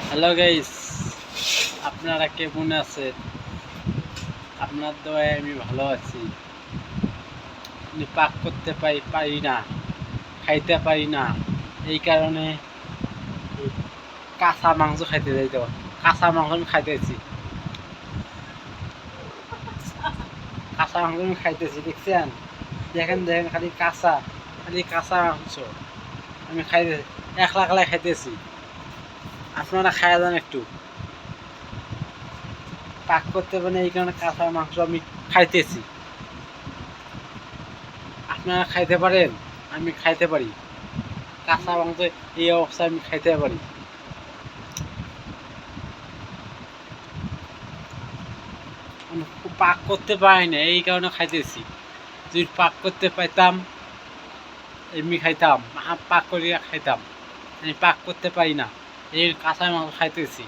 Hello guys, আপনারা কেমন আছেন? আপনার দয়ায় আমি ভালো আছি। আমি পাক করতে পারি না, খাইতে পারি না। এই কারণে কাঁচা মাংস খাইতে যাই। তো কাঁচা মাংস আমি খাইতেছি, কাঁচা মাংস আমি খাইতেছি। দেখছেন? দেখেন দেখেন, খালি কাঁচা মাংস আমি খাইতেছি, একলা একলা খাইতেছি। আপনারা খাইয়া যান একটু। পাক করতে পারি না, এই কারণে কাঁচা মাংস আমি খাইতেছি। আপনারা খাইতে পারেন, আমি খাইতে পারি। কাঁচা মাংস এই অবস্থায় আমি খাইতে পারি। আমি পাক করতে পারি না, এই কারণে খাইতেছি। যদি পাক করতে পাইতাম এমনি খাইতাম, পাক করিয়া খাইতাম। আমি পাক করতে পারি না, এই কাঁচা মাংস খাইতেছি।